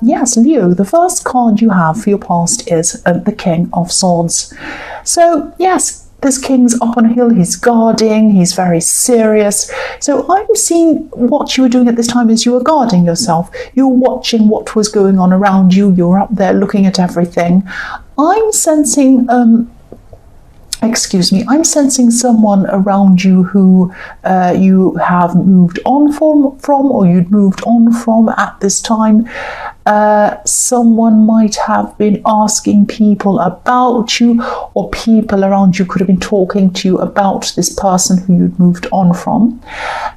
Yes, Leo, the first card you have for your past is the King of Swords. So, yes, this king's up on a hill, he's guarding, he's very serious. So I'm seeing what you were doing at this time is you were guarding yourself. You were watching what was going on around you. You were up there looking at everything. I'm sensing I'm sensing someone around you who you have moved on from or you'd moved on from at this time. Someone might have been asking people about you, or people around you could have been talking to you about this person who you'd moved on from.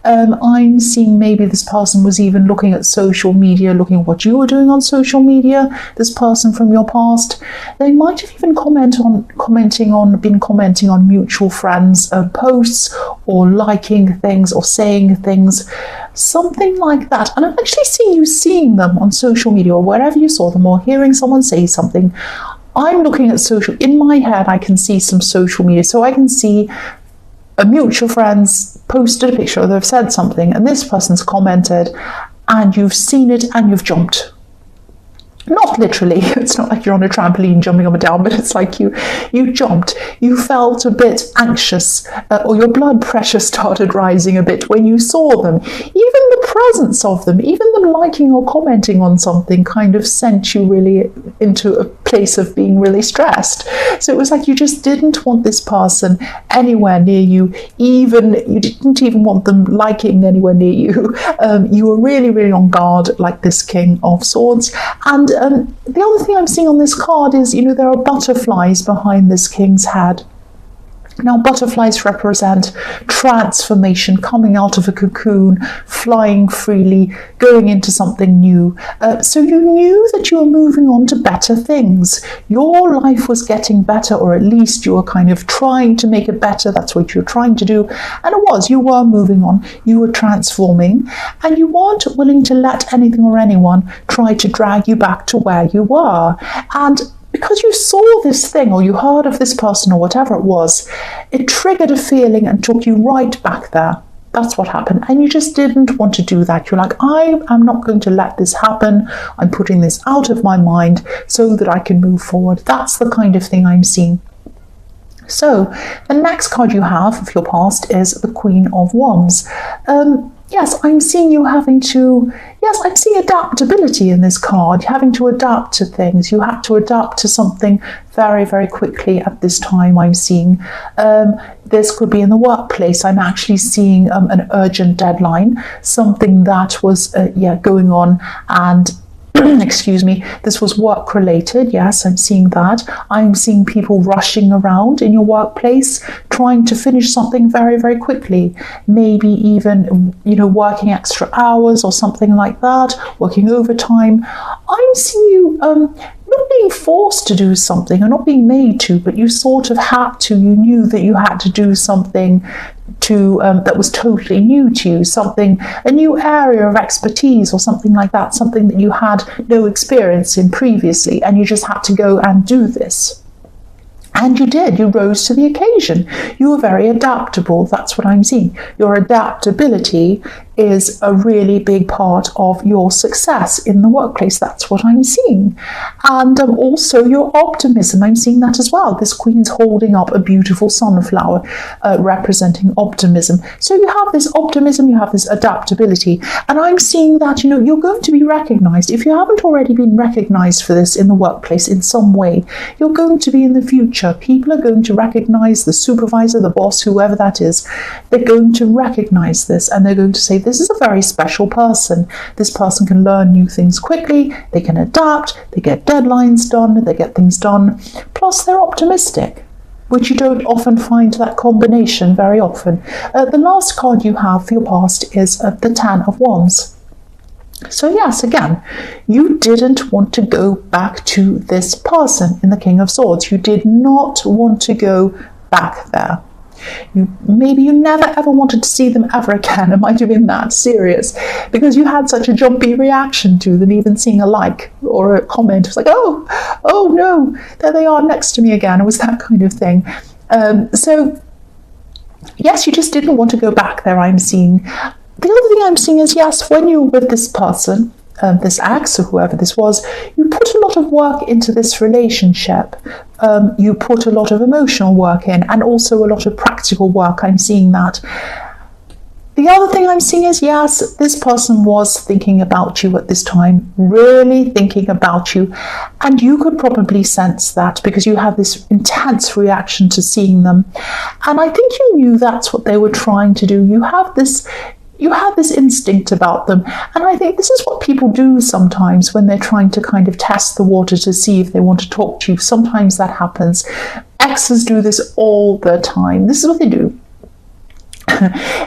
I'm seeing maybe this person was even looking at social media, looking at what you were doing on social media, this person from your past. They might have even commenting on mutual friends' posts, or liking things or saying things, something like that. And I'm actually seeing them on social media or wherever you saw them, or hearing someone say something. I'm looking at in my head, I can see some social media. So I can see a mutual friend's posted a picture, or they've said something, and this person's commented, and you've seen it and you've jumped. Not literally, it's not like you're on a trampoline jumping up and down, but it's like you jumped. You felt a bit anxious, or your blood pressure started rising a bit when you saw them. Even the presence of them, even them liking or commenting on something kind of sent you really into a place of being really stressed. So it was like you just didn't want this person anywhere near you. You didn't even want them liking anywhere near you. You were really, really on guard, like this King of Swords. And the other thing I'm seeing on this card is, there are butterflies behind this king's head. Now, butterflies represent transformation, coming out of a cocoon, flying freely, going into something new. So you knew that you were moving on to better things. Your life was getting better, or at least you were kind of trying to make it better. That's what you were trying to do. And you were moving on, you were transforming, and you weren't willing to let anything or anyone try to drag you back to where you were. And because you saw this thing, or you heard of this person, or whatever it was, it triggered a feeling and took you right back there. That's what happened. And you just didn't want to do that. You're like, I am not going to let this happen. I'm putting this out of my mind so that I can move forward. That's the kind of thing I'm seeing. So the next card you have of your past is the Queen of Wands. Yes, I'm seeing you having to, I'm seeing adaptability in this card, having to adapt to things. You had to adapt to something very, very quickly at this time, I'm seeing. This could be in the workplace. I'm actually seeing an urgent deadline, something that was, going on, and this was work related. Yes, I'm seeing that. I'm seeing people rushing around in your workplace, trying to finish something very, very quickly. Maybe even, working extra hours or something like that, working overtime. I'm seeing you not being forced to do something, or not being made to, but you sort of had to. You knew that you had to do something that was totally new to you, a new area of expertise or something like that, something that you had no experience in previously, and you just had to go and do this. And you did. You rose to the occasion. You were very adaptable. That's what I'm seeing. Your adaptability is a really big part of your success in the workplace. That's what I'm seeing. And also your optimism. I'm seeing that as well. This queen's holding up a beautiful sunflower representing optimism. So you have this optimism, you have this adaptability. And I'm seeing that, you're going to be recognized. If you haven't already been recognized for this in the workplace in some way, you're going to be in the future. People are going to recognize the supervisor, the boss, whoever that is. They're going to recognize this, and they're going to say, this is a very special person. This person can learn new things quickly, they can adapt, they get deadlines done, they get things done. Plus, they're optimistic, which you don't often find that combination very often. The last card you have for your past is the Ten of Wands. So yes, again, you didn't want to go back to this person in the King of Swords. You did not want to go back there. Maybe you never ever wanted to see them ever again. It might have been that serious, because you had such a jumpy reaction to them, even seeing a like or a comment. It was like, oh no, there they are next to me again. It was that kind of thing. So yes, you just didn't want to go back there, I'm seeing. The other thing I'm seeing is, yes, when you were with this person, this ex or whoever this was, you put a lot of work into this relationship. You put a lot of emotional work in, and also a lot of practical work. I'm seeing that. The other thing I'm seeing is, yes, this person was thinking about you at this time, really thinking about you. And you could probably sense that because you have this intense reaction to seeing them. And I think you knew that's what they were trying to do. You have this instinct about them. And I think this is what people do sometimes when they're trying to kind of test the water to see if they want to talk to you. Sometimes that happens. Exes do this all the time. This is what they do.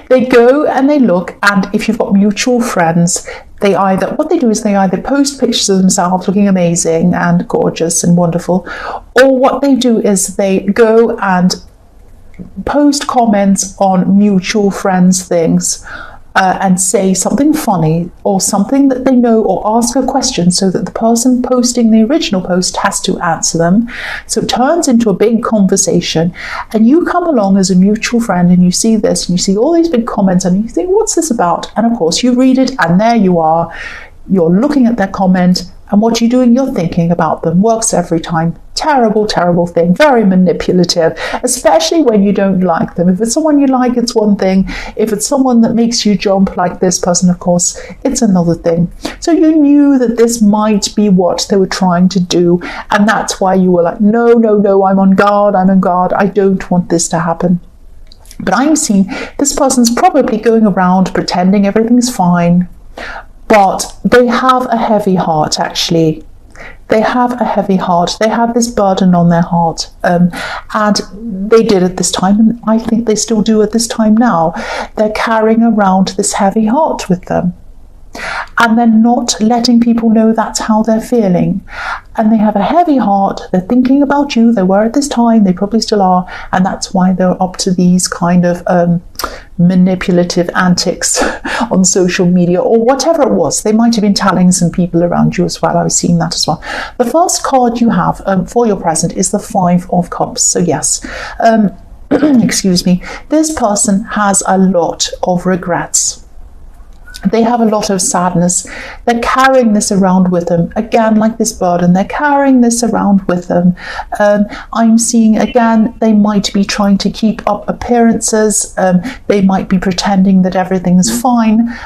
They go and they look, and if you've got mutual friends, what they do is they either post pictures of themselves looking amazing and gorgeous and wonderful, or what they do is they go and post comments on mutual friends' things and say something funny or something that they know, or ask a question so that the person posting the original post has to answer them. So it turns into a big conversation, and you come along as a mutual friend and you see this and you see all these big comments and you think, what's this about? And of course you read it, and there you are. You're looking at their comment, and what you're doing, you're thinking about them. Works every time. Terrible, terrible thing. Very manipulative, especially when you don't like them. If it's someone you like, it's one thing. If it's someone that makes you jump like this person, of course, it's another thing. So you knew that this might be what they were trying to do, and that's why you were like, no, I'm on guard, I don't want this to happen. But I'm seeing this person's probably going around pretending everything's fine, but they have a heavy heart, actually. They have a heavy heart. They have this burden on their heart. And they did at this time, and I think they still do at this time now. They're carrying around this heavy heart with them. And they're not letting people know that's how they're feeling. And they have a heavy heart. They're thinking about you. They were at this time. They probably still are. And that's why they're up to these kind of manipulative antics on social media, or whatever it was. They might have been telling some people around you as well. I was seeing that as well. The first card you have for your present is the Five of Cups. So yes, excuse me, this person has a lot of regrets. They have a lot of sadness. They're carrying this around with them. Again, like this burden, they're carrying this around with them. I'm seeing, again, they might be trying to keep up appearances. They might be pretending that everything's fine.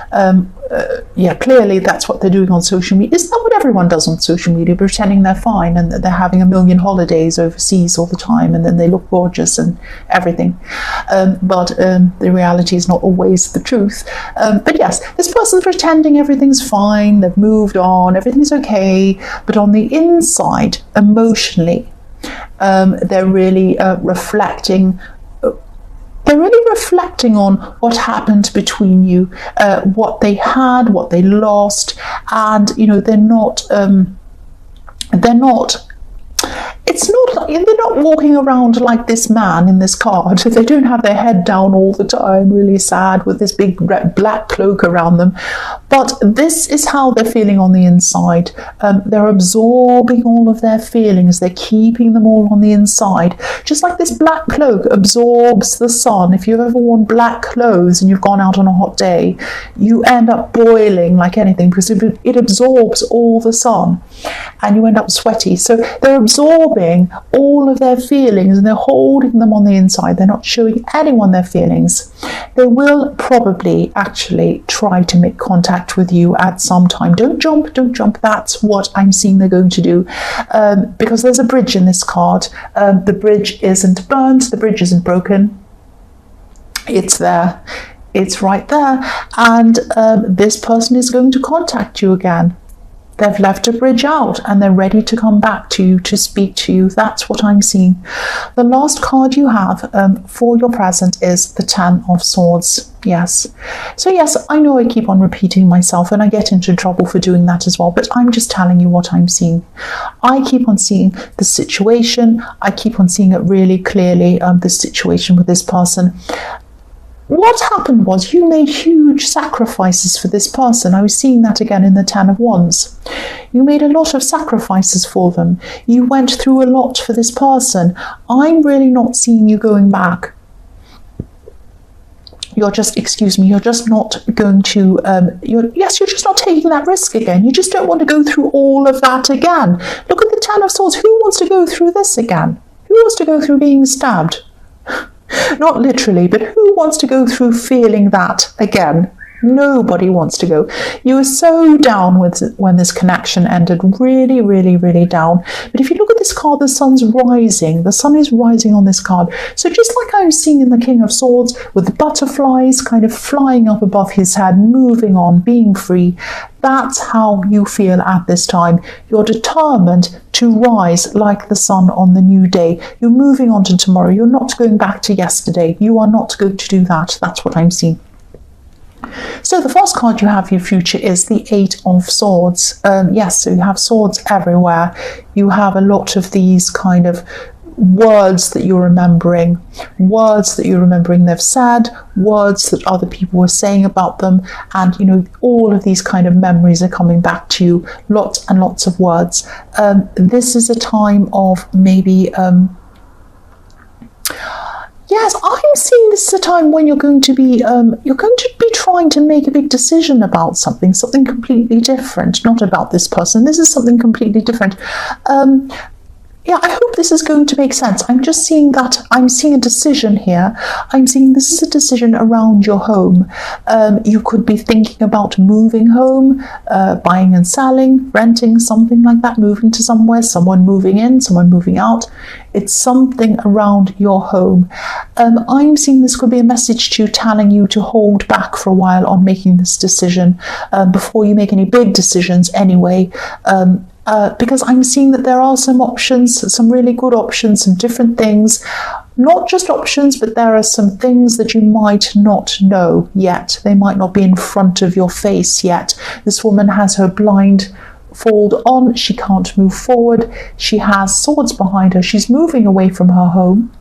Yeah, clearly that's what they're doing on social media. Isn't that what everyone does on social media? Pretending they're fine and that they're having a million holidays overseas all the time, and then they look gorgeous and everything. But the reality is not always the truth. But yes, this person's pretending everything's fine, they've moved on, everything's okay. But on the inside, emotionally, they're really reflecting. They're really reflecting on what happened between you, what they had, what they lost, and they're not. It's not like they're not walking around like this man in this card. They don't have their head down all the time, really sad, with this big black cloak around them. But this is how they're feeling on the inside. They're absorbing all of their feelings. They're keeping them all on the inside. Just like this black cloak absorbs the sun. If you've ever worn black clothes and you've gone out on a hot day, you end up boiling like anything because it absorbs all the sun and you end up sweaty. So they're absorbing all of their feelings and they're holding them on the inside. They're not showing anyone their feelings. They will probably actually try to make contact with you at some time. Don't jump. That's what I'm seeing they're going to do, because there's a bridge in this card. The bridge isn't burnt. The bridge isn't broken. It's there. It's right there. And this person is going to contact you again. They've left a bridge out and they're ready to come back to you, to speak to you. That's what I'm seeing. The last card you have for your present is the Ten of Swords. Yes. So yes, I know I keep on repeating myself and I get into trouble for doing that as well, but I'm just telling you what I'm seeing. I keep on seeing the situation. I keep on seeing it really clearly, the situation with this person. What happened was you made huge sacrifices for this person. I was seeing that again in the Ten of Wands. You made a lot of sacrifices for them. You went through a lot for this person. I'm really not seeing you going back. you're just not going to, you're just not taking that risk again. You just don't want to go through all of that again. Look at the Ten of Swords. Who wants to go through this again? Who wants to go through being stabbed? Not literally, but who wants to go through feeling that again? Nobody wants to go. You were so down when this connection ended, really, really, really down. But if you look at this card, the sun's rising. The sun is rising on this card. So just like I'm seeing in the King of Swords, with the butterflies kind of flying up above his head, moving on, being free, that's how you feel at this time. You're determined to rise like the sun on the new day. You're moving on to tomorrow. You're not going back to yesterday. You are not going to do that. That's what I'm seeing. So the first card you have for your future is the Eight of Swords. Yes, so you have swords everywhere. You have a lot of these kind of words that you're remembering they've said, words that other people were saying about them, and all of these kind of memories are coming back to you, lots and lots of words. This is a time of maybe yes, I'm seeing this as a time when you're going to be trying to make a big decision about something completely different, not about this person. This is something completely different. Yeah, I hope this is going to make sense. I'm just seeing that I'm seeing a decision here. I'm seeing this is a decision around your home. You could be thinking about moving home, buying and selling, renting, something like that, moving to somewhere, someone moving in, someone moving out. It's something around your home. I'm seeing this could be a message to you telling you to hold back for a while on making this decision before you make any big decisions anyway. Because I'm seeing that there are some options, some really good options, some different things. Not just options, but there are some things that you might not know yet. They might not be in front of your face yet. This woman has her blindfold on. She can't move forward. She has swords behind her. She's moving away from her home,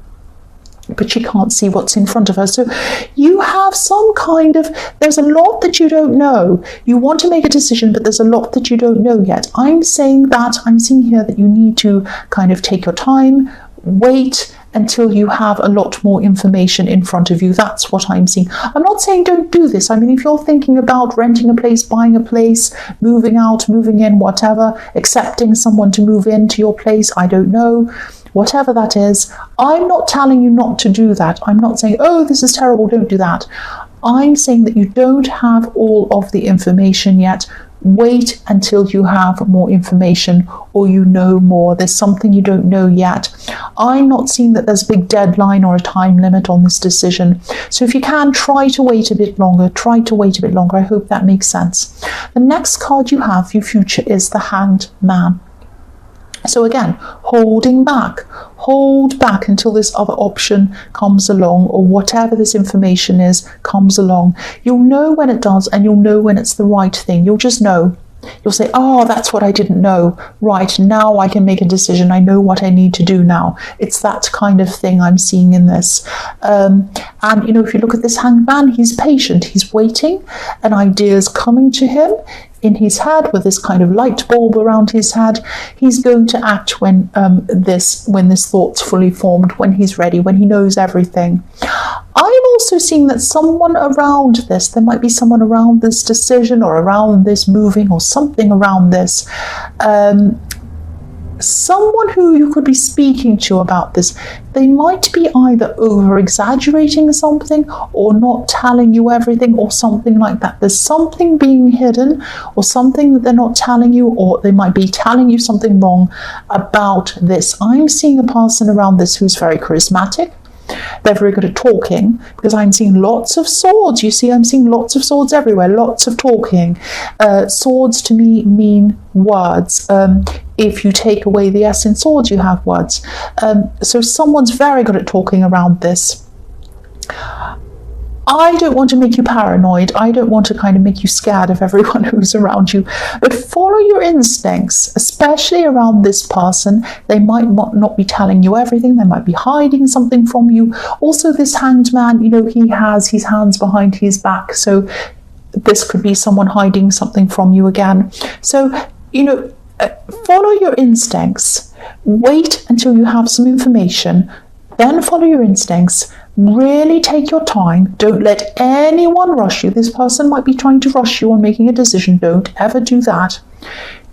but she can't see what's in front of her. So you have some kind of, there's a lot that you don't know. You want to make a decision, but there's a lot that you don't know yet. I'm seeing here that you need to kind of take your time, wait until you have a lot more information in front of you. That's what I'm seeing. I'm not saying don't do this. I mean, if you're thinking about renting a place, buying a place, moving out, moving in, whatever, accepting someone to move into your place, I don't know, whatever that is, I'm not telling you not to do that. I'm not saying, oh, this is terrible, don't do that. I'm saying that you don't have all of the information yet. Wait until you have more information or you know more. There's something you don't know yet. I'm not seeing that there's a big deadline or a time limit on this decision. So if you can, try to wait a bit longer. I hope that makes sense. The next card you have for your future is the Hanged Man. So again, holding back. Hold back until this other option comes along, or whatever this information is comes along. You'll know when it does, and you'll know when it's the right thing. You'll just know. You'll say, oh, that's what I didn't know. Right, now I can make a decision. I know what I need to do now. It's that kind of thing I'm seeing in this. And, if you look at this Hanged Man, he's patient. He's waiting. An idea is coming to him in his head with this kind of light bulb around his head. He's going to act when this thought's fully formed, when he's ready, when he knows everything. I'm also seeing that someone around this, there might be someone around this decision or around this moving or something around this, someone who you could be speaking to about this. They might be either over-exaggerating something or not telling you everything or something like that. There's something being hidden or something that they're not telling you, or they might be telling you something wrong about this. I'm seeing a person around this who's very charismatic. They're very good at talking, because I'm seeing lots of swords. You see, I'm seeing lots of swords everywhere, lots of talking. Swords to me mean words. If you take away the S in swords, you have words. So someone's very good at talking around this. I don't want to make you paranoid. I don't want to kind of make you scared of everyone who's around you. But follow your instincts, especially around this person. They might not be telling you everything. They might be hiding something from you. Also, this Hanged Man, he has his hands behind his back. So this could be someone hiding something from you again. So, follow your instincts. Wait until you have some information. Then follow your instincts. Really take your time. Don't let anyone rush you. This person might be trying to rush you on making a decision. Don't ever do that.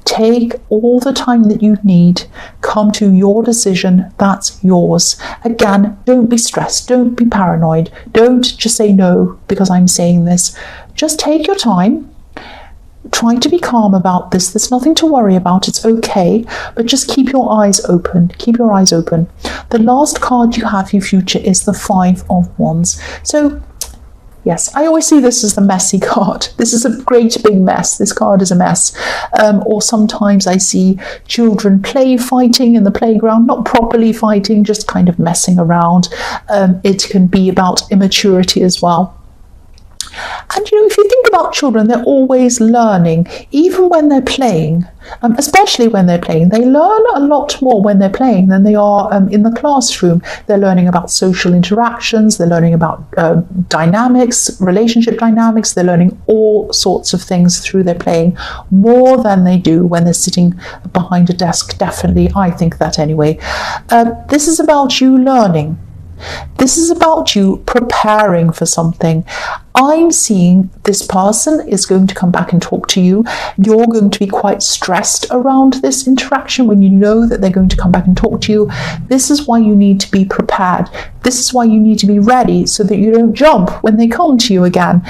Take all the time that you need. Come to your decision. That's yours. Again, don't be stressed. Don't be paranoid. Don't just say no because I'm saying this. Just take your time. Try to be calm about this. There's nothing to worry about. It's okay. But just keep your eyes open. Keep your eyes open. The last card you have for your future is the Five of Wands. So, yes, I always see this as the messy card. This is a great big mess. This card is a mess. Or sometimes I see children fighting in the playground, not properly fighting, just kind of messing around. It can be about immaturity as well. And if you think about children, they're always learning, even when they're playing, especially when they're playing. They learn a lot more when they're playing than they are in the classroom. They're learning about social interactions, they're learning about dynamics, relationship dynamics, they're learning all sorts of things through their playing, more than they do when they're sitting behind a desk. Definitely, I think that anyway. This is about you learning. This is about you preparing for something. I'm seeing this person is going to come back and talk to you. You're going to be quite stressed around this interaction when you know that they're going to come back and talk to you. This is why you need to be prepared. This is why you need to be ready so that you don't jump when they come to you again.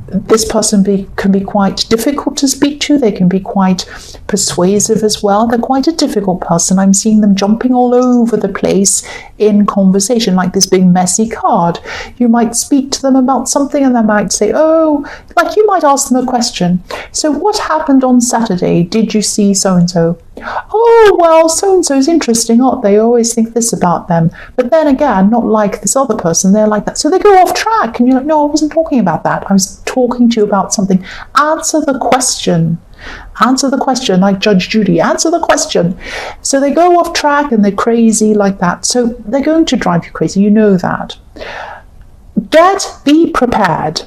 This person can be quite difficult to speak to. They can be quite persuasive as well. They're quite a difficult person. I'm seeing them jumping all over the place in conversation, like this big messy card. You might speak to them about something and they might say, oh, like you might ask them a question. So what happened on Saturday? Did you see so-and-so? Oh, well, so-and-so is interesting, aren't they? I always think this about them. But then again, not like this other person, they're like that. So they go off track and you're like, no, I wasn't talking about that. I was talking to you about something. Answer the question. Answer the question, like Judge Judy. Answer the question. So they go off track and they're crazy like that. So they're going to drive you crazy. You know that. Be prepared.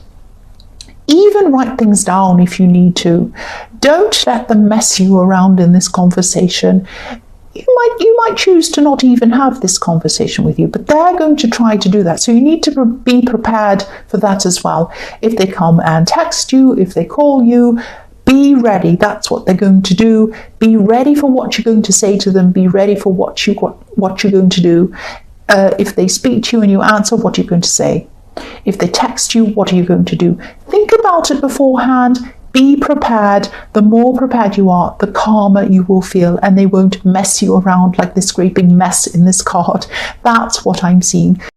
Even write things down if you need to. Don't let them mess you around in this conversation. You might choose to not even have this conversation with you, but they're going to try to do that. So you need to be prepared for that as well. If they come and text you, if they call you, be ready. That's what they're going to do. Be ready for what you're going to say to them. Be ready for what you're going to do. If they speak to you and you answer, what are you going to say? If they text you, what are you going to do? Think about it beforehand. Be prepared. The more prepared you are, the calmer you will feel, and they won't mess you around like this great big mess in this card. That's what I'm seeing.